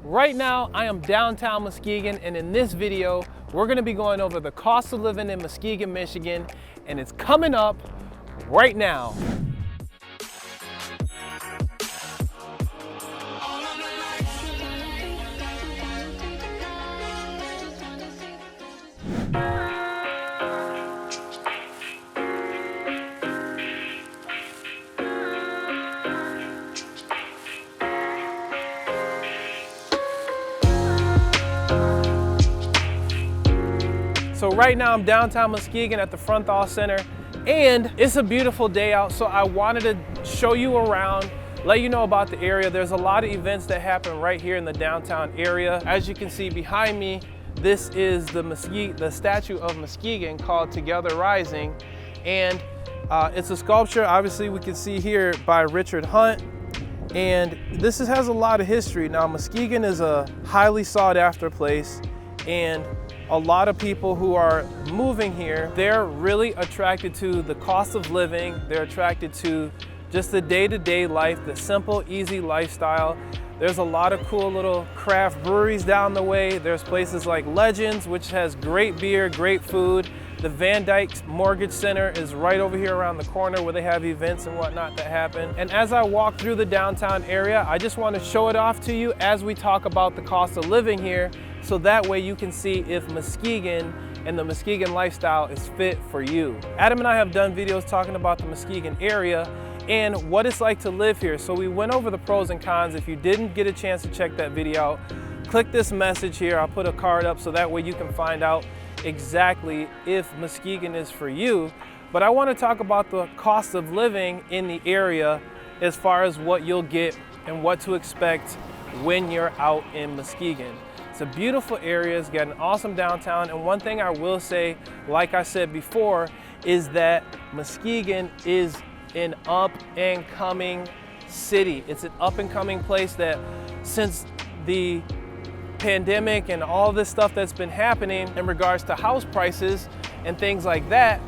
Right now, I am downtown Muskegon, and in this video, we're gonna be going over the cost of living in Muskegon, Michigan, and it's coming up right now. So right now I'm downtown Muskegon at the Front Hall Center, and it's a beautiful day out, so I wanted to show you around, let you know about the area. There's a lot of events that happen right here in the downtown area. As you can see behind me, this is the statue of Muskegon called Together Rising, and it's a sculpture, obviously we can see here, by Richard Hunt. And this has a lot of history. Now, Muskegon is a highly sought after place, and a lot of people who are moving here, they're really attracted to the cost of living. They're attracted to just the day-to-day life, the simple, easy lifestyle. There's a lot of cool little craft breweries down the way. There's places like Legends, which has great beer, great food. The Van Dyke Mortgage Center is right over here around the corner where they have events and whatnot that happen. And as I walk through the downtown area, I just want to show it off to you as we talk about the cost of living here, so that way you can see if Muskegon and the Muskegon lifestyle is fit for you. Adam and I have done videos talking about the Muskegon area and what it's like to live here. So we went over the pros and cons. If you didn't get a chance to check that video out, click this message here. I'll put a card up so that way you can find out exactly if Muskegon is for you. But I want to talk about the cost of living in the area as far as what you'll get and what to expect when you're out in Muskegon. It's a beautiful area, it's got an awesome downtown, and one thing I will say, like I said before, is that Muskegon is an up and coming city. It's an up and coming place that, since the pandemic and all this stuff that's been happening in regards to house prices and things like that,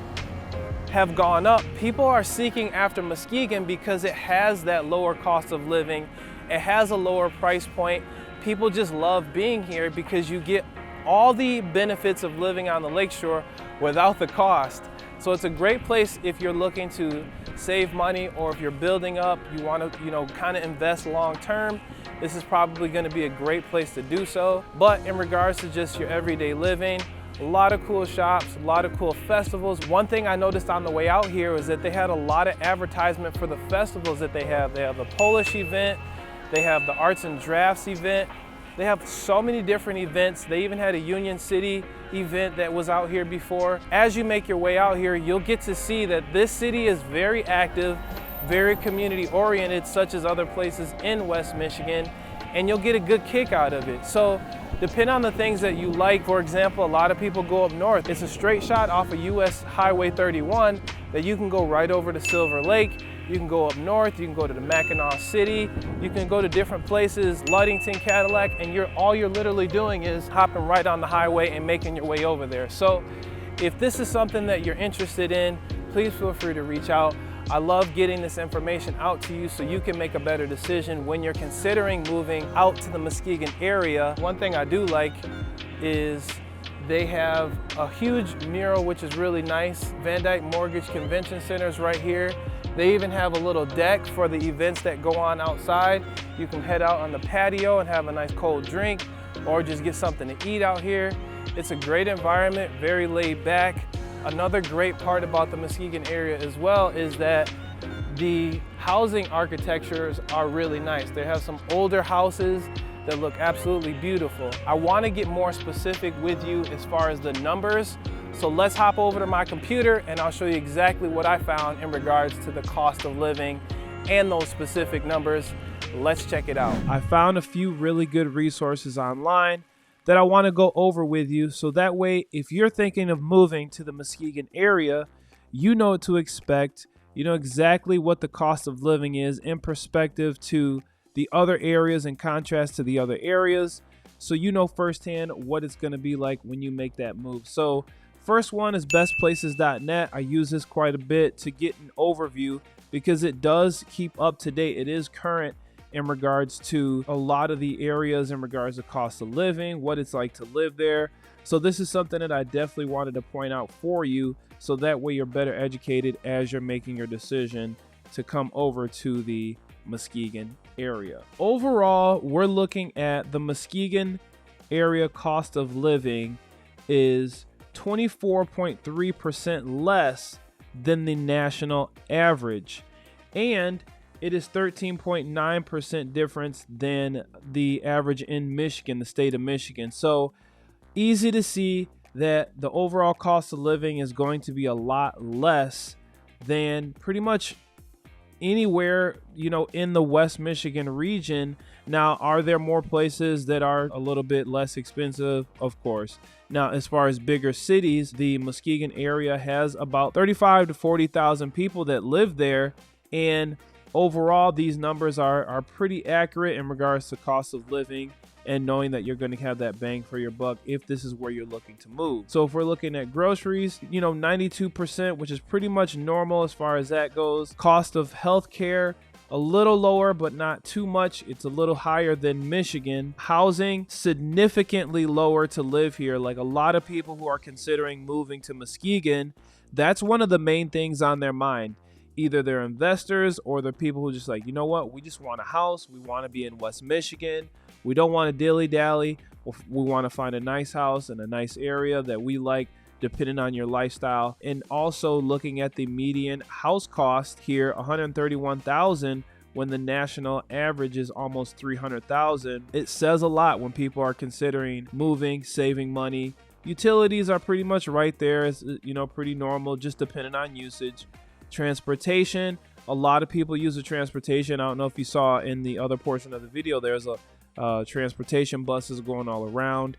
have gone up. People are seeking after Muskegon because it has that lower cost of living. It has a lower price point. People just love being here because you get all the benefits of living on the lakeshore without the cost. So it's a great place if you're looking to save money, or if you're building up, you want to, kind of invest long term. This is probably going to be a great place to do so. But in regards to just your everyday living, a lot of cool shops, a lot of cool festivals. One thing I noticed on the way out here was that they had a lot of advertisement for the festivals that they have. They have the Polish event, they have the Arts and Drafts event. They have so many different events. They even had a Union City event that was out here before. As you make your way out here, you'll get to see that this city is very active, very community oriented, such as other places in West Michigan, and you'll get a good kick out of it. So depending on the things that you like, for example, a lot of people go up north. It's a straight shot off of US Highway 31 that you can go right over to Silver Lake. You can go up north, you can go to the Mackinac City, you can go to different places, Ludington, Cadillac, and all you're literally doing is hopping right on the highway and making your way over there. So if this is something that you're interested in, please feel free to reach out. I love getting this information out to you so you can make a better decision when you're considering moving out to the Muskegon area. One thing I do like is they have a huge mural, which is really nice. Van Dyke Mortgage Convention Center is right here. They even have a little deck for the events that go on outside. You can head out on the patio and have a nice cold drink, or just get something to eat out here. It's a great environment, very laid back. Another great part about the Muskegon area as well is that the housing architectures are really nice. They have some older houses that look absolutely beautiful. I want to get more specific with you as far as the numbers. So let's hop over to my computer and I'll show you exactly what I found in regards to the cost of living and those specific numbers. Let's check it out. I found a few really good resources online that I want to go over with you, so that way if you're thinking of moving to the Muskegon area, you know what to expect. You know exactly what the cost of living is in perspective to the other areas, in contrast to the other areas, so you know firsthand what it's going to be like when you make that move. So first one is bestplaces.net. I use this quite a bit to get an overview because it does keep up to date. It is current in regards to a lot of the areas in regards to cost of living, what it's like to live there. So this is something that I definitely wanted to point out for you, so that way you're better educated as you're making your decision to come over to the Muskegon area. Overall, we're looking at the Muskegon area cost of living is 24.3% less than the national average, and it is 13.9% difference than the average in Michigan, the state of Michigan. So easy to see that the overall cost of living is going to be a lot less than pretty much anywhere, in the West Michigan region. Now, are there more places that are a little bit less expensive? Of course. Now, as far as bigger cities, the Muskegon area has about 35 to 40,000 people that live there, and overall, these numbers are pretty accurate in regards to cost of living and knowing that you're going to have that bang for your buck if this is where you're looking to move. So if we're looking at groceries, 92%, which is pretty much normal as far as that goes. Cost of healthcare, a little lower, but not too much. It's a little higher than Michigan. Housing, significantly lower to live here. Like a lot of people who are considering moving to Muskegon, that's one of the main things on their mind. Either they're investors or they're people who just like, you know what, we just want a house. We want to be in West Michigan. We don't want to dilly-dally. We want to find a nice house in a nice area that we like, depending on your lifestyle. And also looking at the median house cost here, $131,000, when the national average is almost $300,000. It says a lot when people are considering moving, saving money. Utilities are pretty much right there. It's, pretty normal, just depending on usage. Transportation, a lot of people use the transportation. I don't know if you saw in the other portion of the video, there's a transportation buses going all around.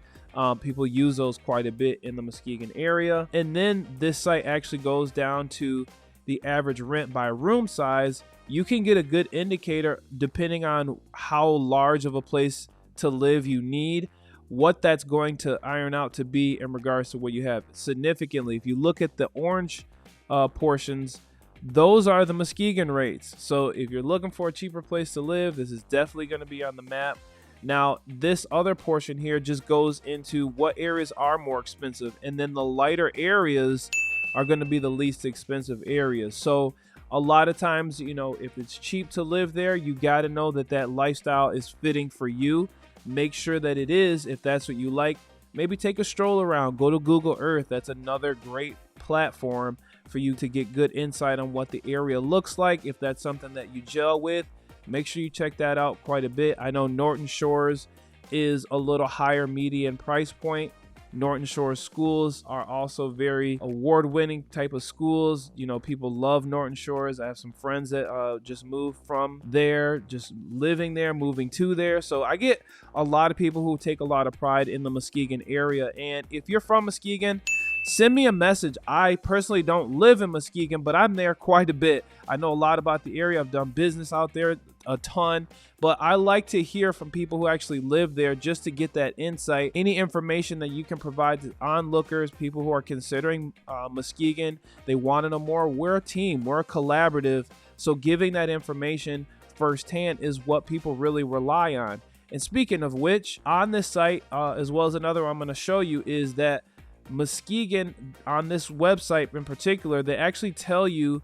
People use those quite a bit in the Muskegon area. And then this site actually goes down to the average rent by room size. You can get a good indicator depending on how large of a place to live you need, what that's going to iron out to be in regards to what you have. Significantly, if you look at the orange portions, those are the Muskegon rates. So if you're looking for a cheaper place to live, this is definitely going to be on the map. Now, this other portion here just goes into what areas are more expensive, and then the lighter areas are going to be the least expensive areas. So a lot of times, if it's cheap to live there, you got to know that that lifestyle is fitting for you. Make sure that it is, if that's what you like. Maybe take a stroll around, go to Google Earth. That's another great platform for you to get good insight on what the area looks like. If that's something that you gel with, make sure you check that out quite a bit. I know Norton Shores is a little higher median price point. Norton Shores schools are also very award-winning type of schools. People love Norton Shores. I have some friends that just moved from there, just living there, moving to there. So I get a lot of people who take a lot of pride in the Muskegon area. And if you're from Muskegon, send me a message. I personally don't live in Muskegon, but I'm there quite a bit. I know a lot about the area. I've done business out there a ton, but I like to hear from people who actually live there just to get that insight. Any information that you can provide to onlookers, people who are considering Muskegon, they want to know more. We're a team. We're a collaborative. So giving that information firsthand is what people really rely on. And speaking of which, on this site, as well as another one I'm going to show you, is that Muskegon, on this website in particular, they actually tell you,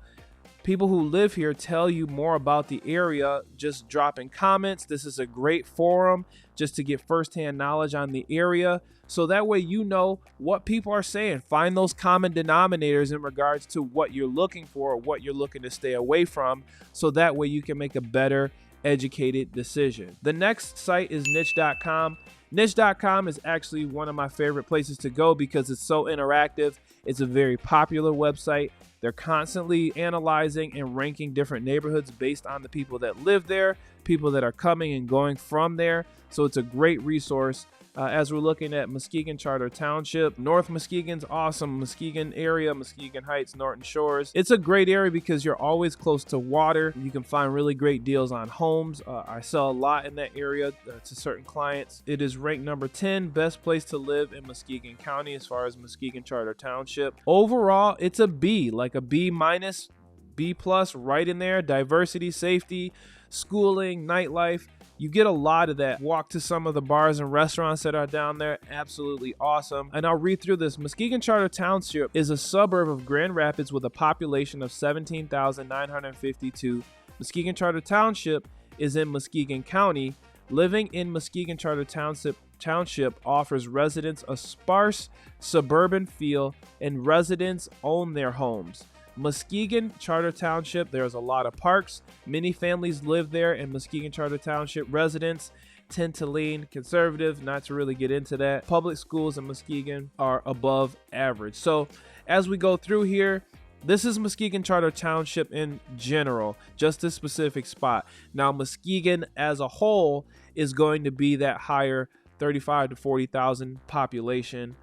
people who live here tell you more about the area. Just dropping comments. This is a great forum just to get firsthand knowledge on the area, so that way you know what people are saying. Find those common denominators in regards to what you're looking for or what you're looking to stay away from, so that way you can make a better educated decision. The next site is niche.com. Niche.com is actually one of my favorite places to go because it's so interactive. It's a very popular website. They're constantly analyzing and ranking different neighborhoods based on the people that live there, people that are coming and going from there. So it's a great resource. As we're looking at Muskegon Charter Township, North Muskegon's awesome. Muskegon area, Muskegon Heights, Norton Shores. It's a great area because you're always close to water. You can find really great deals on homes. I sell a lot in that area to certain clients. It is ranked number 10 best place to live in Muskegon County as far as Muskegon Charter Township. Overall, it's a B, like a B minus. B+ right in there. Diversity, safety, schooling, nightlife. You get a lot of that. Walk to some of the bars and restaurants that are down there. Absolutely awesome. And I'll read through this. Muskegon Charter Township is a suburb of Grand Rapids with a population of 17,952. Muskegon Charter Township is in Muskegon County. Living in Muskegon Charter Township offers residents a sparse suburban feel, and residents own their homes. Muskegon Charter Township, there's a lot of parks. Many families live there, and Muskegon Charter Township residents tend to lean conservative, not to really get into that. Public schools in Muskegon are above average. So as we go through here, this is Muskegon Charter Township in general, just this specific spot. Now, Muskegon as a whole is going to be that higher 35 to 40,000 population.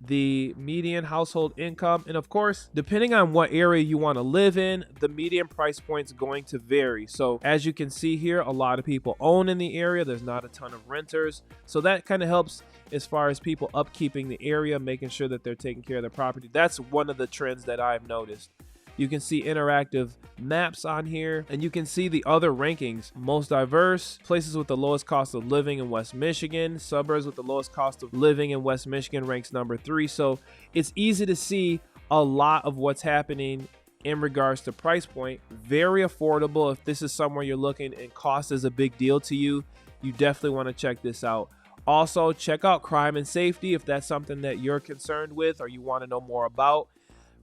The median household income, and of course, depending on what area you want to live in, the median price point is going to vary. So as you can see here, a lot of people own in the area. There's not a ton of renters. So that kind of helps as far as people upkeeping the area, making sure that they're taking care of their property. That's one of the trends that I've noticed. You can see interactive maps on here, and you can see the other rankings. Most diverse, places with the lowest cost of living in West Michigan, suburbs with the lowest cost of living in West Michigan ranks number 3. So it's easy to see a lot of what's happening in regards to price point. Very affordable. If this is somewhere you're looking and cost is a big deal to you, you definitely want to check this out. Also, check out crime and safety if that's something that you're concerned with or you want to know more about.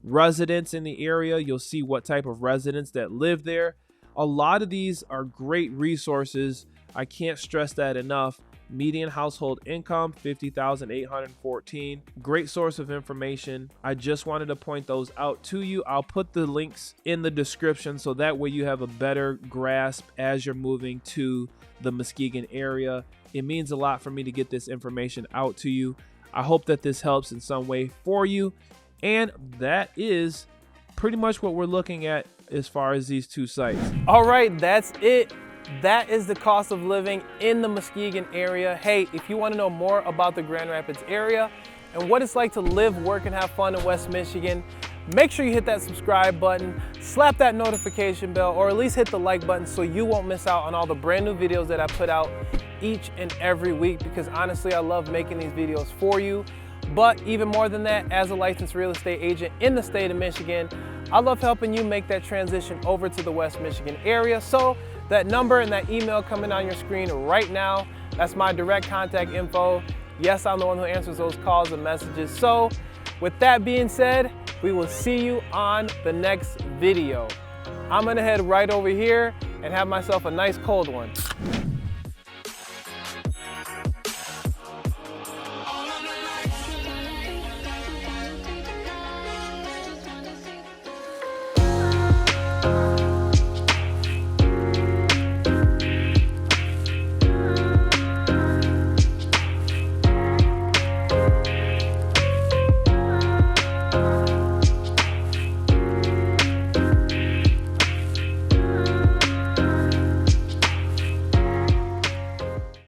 Residents in the area, you'll see what type of residents that live there. A lot of these are great resources. I can't stress that enough. Median household income, 50,814. Great source of information. I just wanted to point those out to you. I'll put the links in the description so that way you have a better grasp as you're moving to the Muskegon area. It means a lot for me to get this information out to you. I hope that this helps in some way for you. And that is pretty much what we're looking at as far as these two sites. All right, that's it. That is the cost of living in the Muskegon area. Hey, if you want to know more about the Grand Rapids area and what it's like to live, work, and have fun in West Michigan, make sure you hit that subscribe button, slap that notification bell, or at least hit the like button so you won't miss out on all the brand new videos that I put out each and every week, because honestly, I love making these videos for you. But even more than that, as a licensed real estate agent in the state of Michigan, I love helping you make that transition over to the West Michigan area. So that number and that email coming on your screen right now, that's my direct contact info. Yes, I'm the one who answers those calls and messages. So with that being said, we will see you on the next video. I'm gonna head right over here and have myself a nice cold one.